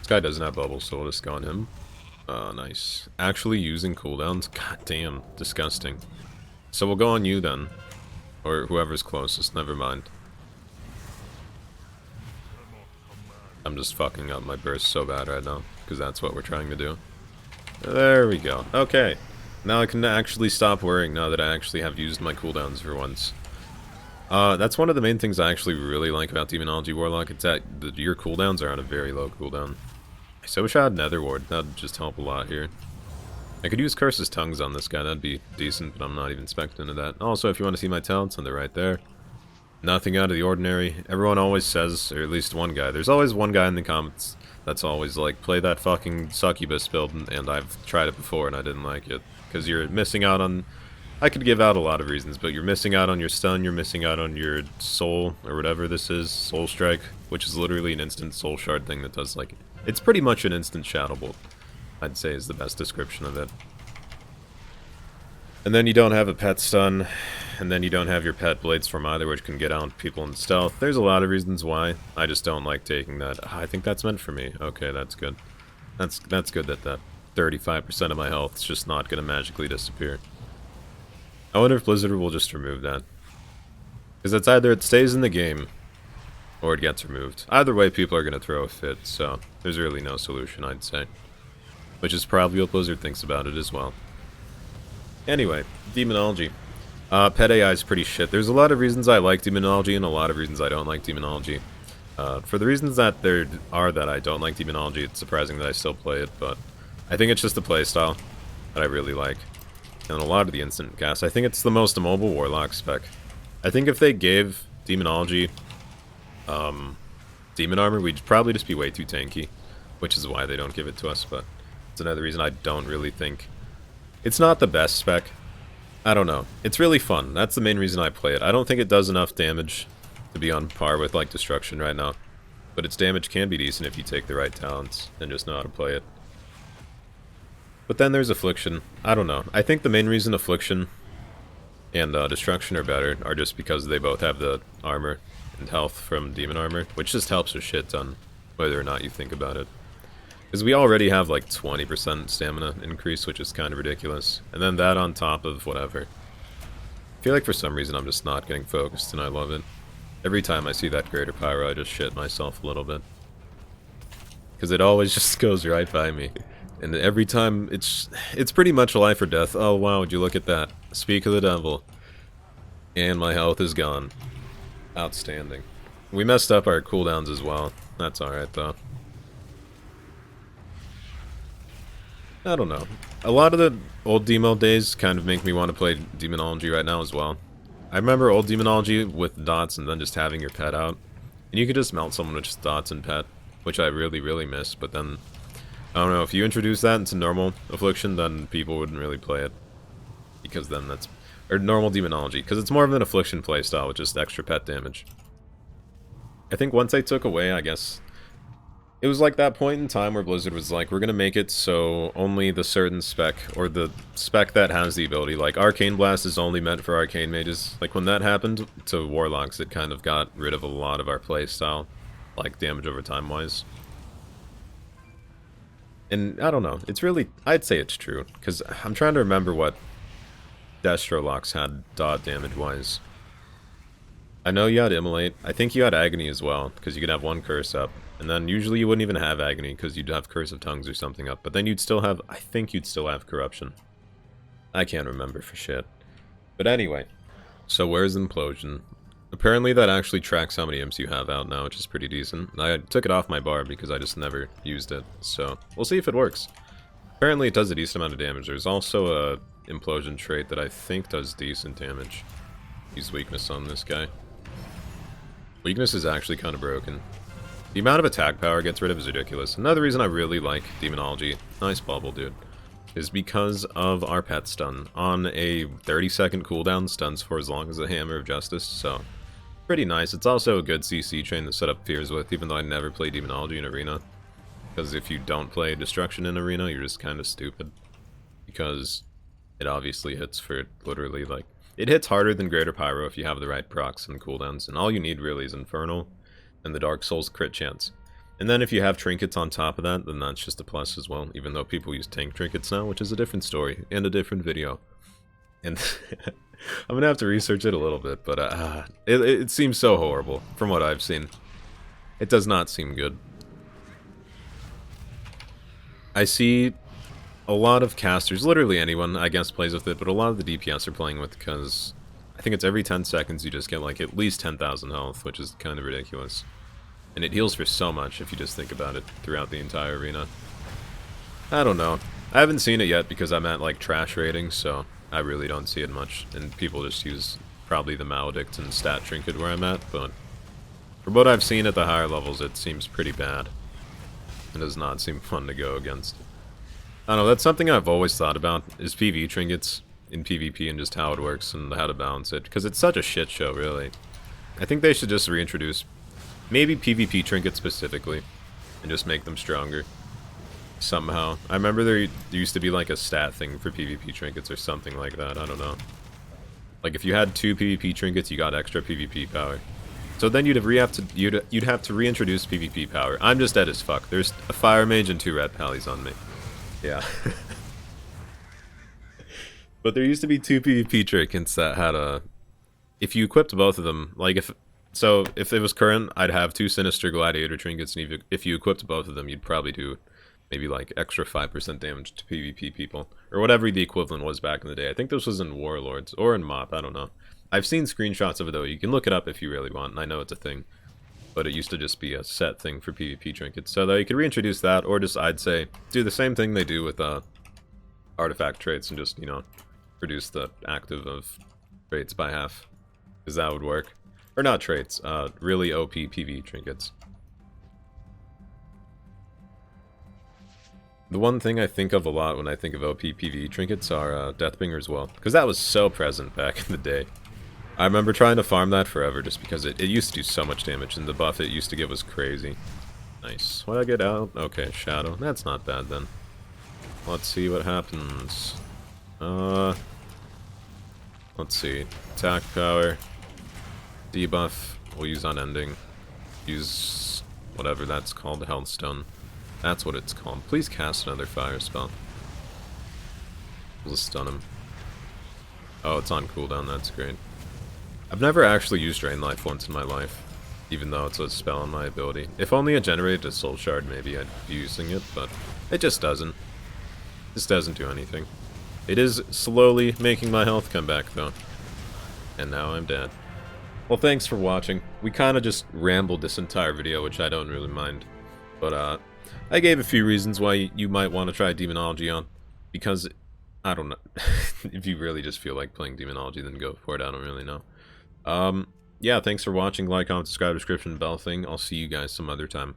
This guy doesn't have bubbles, so we'll just go on him. Nice. Actually using cooldowns? God damn, disgusting. So we'll go on you then. Or whoever's closest, never mind. I'm just fucking up my burst so bad right now, because that's what we're trying to do. There we go. Okay. Now I can actually stop worrying now that I actually have used my cooldowns for once. That's one of the main things I actually really like about Demonology Warlock. It's that your cooldowns are on a very low cooldown. I wish I had Nether Ward. That'd just help a lot here. I could use Curse's Tongues on this guy. That'd be decent, but I'm not even expecting into that. Also, if you want to see my talents, they're right there. Nothing out of the ordinary. Everyone always says, or at least one guy. There's always one guy in the comments that's always like, play that fucking succubus build, and I've tried it before and I didn't like it. Because you're missing out on... I could give out a lot of reasons, but you're missing out on your stun, you're missing out on your soul, or whatever this is, soul strike, which is literally an instant soul shard thing that does like... It's pretty much an instant shadow bolt, I'd say is the best description of it. And then you don't have a pet stun, and then you don't have your pet blades from either, which can get out people in stealth. There's a lot of reasons why. I just don't like taking that. I think that's meant for me. Okay, that's good. That's good that 35% of my health is just not going to magically disappear. I wonder if Blizzard will just remove that. Because it's either it stays in the game, or it gets removed. Either way, people are going to throw a fit, so there's really no solution, I'd say. Which is probably what Blizzard thinks about it as well. Anyway, Demonology. Pet AI is pretty shit. There's a lot of reasons I like Demonology and a lot of reasons I don't like Demonology. For the reasons that there are that I don't like Demonology, it's surprising that I still play it, but I think it's just a playstyle that I really like. And a lot of the instant cast. I think it's the most immobile Warlock spec. I think if they gave Demonology Demon Armor, we'd probably just be way too tanky, which is why they don't give it to us, but it's another reason I don't really think... It's not the best spec. I don't know. It's really fun. That's the main reason I play it. I don't think it does enough damage to be on par with, like, Destruction right now. But its damage can be decent if you take the right talents and just know how to play it. But then there's Affliction. I don't know. I think the main reason Affliction and Destruction are better are just because they both have the armor and health from Demon Armor, which just helps a shit ton, whether or not you think about it. Because we already have like 20% stamina increase, which is kind of ridiculous. And then that on top of whatever. I feel like for some reason I'm just not getting focused, and I love it. Every time I see that Greater Pyro, I just shit myself a little bit. Because it always just goes right by me. And every time, it's pretty much a life or death. Oh wow, would you look at that. Speak of the devil. And my health is gone. Outstanding. We messed up our cooldowns as well. That's alright though. I don't know. A lot of the old Demo days kind of make me want to play Demonology right now as well. I remember old Demonology with dots and then just having your pet out. And you could just melt someone with just dots and pet, which I really, really miss. But then, I don't know, if you introduce that into normal Affliction, then people wouldn't really play it. Because then that's... Or normal Demonology, because it's more of an Affliction playstyle with just extra pet damage. I think once I took away, I guess... It was like that point in time where Blizzard was like, we're gonna make it so only the certain spec, or the spec that has the ability, like Arcane Blast is only meant for Arcane Mages. Like when that happened to Warlocks, it kind of got rid of a lot of our playstyle, like damage over time wise. And I don't know, it's really, I'd say it's true, because I'm trying to remember what Destro locks had dot damage wise. I know you had Immolate, I think you had Agony as well, because you could have one curse up. And then usually you wouldn't even have Agony because you'd have Curse of Tongues or something up. But then you'd still have, I think you'd still have Corruption. I can't remember for shit. But anyway, so where's Implosion? Apparently that actually tracks how many imps you have out now, which is pretty decent. I took it off my bar because I just never used it. So we'll see if it works. Apparently it does a decent amount of damage. There's also a Implosion trait that I think does decent damage. Use Weakness on this guy. Weakness is actually kind of broken. The amount of attack power it gets rid of is ridiculous. Another reason I really like Demonology, nice bubble dude, is because of our pet stun. On a 30-second cooldown, stuns for as long as the Hammer of Justice, so pretty nice. It's also a good CC chain to set up fears with, even though I never play Demonology in Arena. Because if you don't play Destruction in Arena, you're just kind of stupid. Because it obviously hits for literally like... It hits harder than Greater Pyro if you have the right procs and cooldowns, and all you need really is Infernal and the Dark Souls crit chance. And then if you have trinkets on top of that, then that's just a plus as well, even though people use tank trinkets now, which is a different story, and a different video. And I'm gonna have to research it a little bit, but it seems so horrible, from what I've seen. It does not seem good. I see a lot of casters, literally anyone, I guess, plays with it, but a lot of the DPS are playing with, because I think it's every 10 seconds you just get, like, at least 10,000 health, which is kind of ridiculous. And it heals for so much, if you just think about it, throughout the entire arena. I don't know. I haven't seen it yet, because I'm at, like, trash ratings, so I really don't see it much. And people just use, probably, the Maledict and Stat Trinket where I'm at, but from what I've seen at the higher levels, it seems pretty bad. It does not seem fun to go against. I don't know, that's something I've always thought about, is PvE trinkets in PvP and just how it works and how to balance it, because it's such a shit show, really. I think they should just reintroduce, maybe PvP trinkets specifically, and just make them stronger. Somehow. I remember there used to be like a stat thing for PvP trinkets or something like that, I don't know. Like if you had 2 PvP trinkets, you got extra PvP power. So then you'd have to reintroduce PvP power. I'm just dead as fuck. There's a fire mage and 2 red pallies on me. Yeah. But there used to be 2 PvP trinkets that had a... If you equipped both of them, like if it was current, I'd have 2 Sinister Gladiator trinkets, and if you equipped both of them, you'd probably do maybe like extra 5% damage to PvP people. Or whatever the equivalent was back in the day. I think this was in Warlords, or in MoP, I don't know. I've seen screenshots of it though, you can look it up if you really want, and I know it's a thing. But it used to just be a set thing for PvP trinkets. So you could reintroduce that, or just, I'd say, do the same thing they do with artifact traits and just, you know, reduce the active of traits by half. Because that would work. Or not traits, really OP PvE trinkets. The one thing I think of a lot when I think of OP PvE trinkets are Deathbringer as well. Because that was so present back in the day. I remember trying to farm that forever just because it used to do so much damage, and the buff it used to give was crazy. Nice. What did I get out? Okay, Shadow. That's not bad then. Let's see what happens. Let's see. Attack power. Debuff. We'll use unending. Use whatever that's called, Health Stone. That's what it's called. Please cast another fire spell. We'll just stun him. Oh, it's on cooldown, that's great. I've never actually used Drain Life once in my life, even though it's a spell on my ability. If only it generated a Soul Shard, maybe I'd be using it, but it just doesn't. This doesn't do anything. It is slowly making my health come back, though. And now I'm dead. Well, thanks for watching. We kind of just rambled this entire video, which I don't really mind. But, I gave a few reasons why you might want to try Demonology on. Because, I don't know. If you really just feel like playing Demonology, then go for it. I don't really know. Yeah, thanks for watching. Like, comment, subscribe, description, bell thing. I'll see you guys some other time.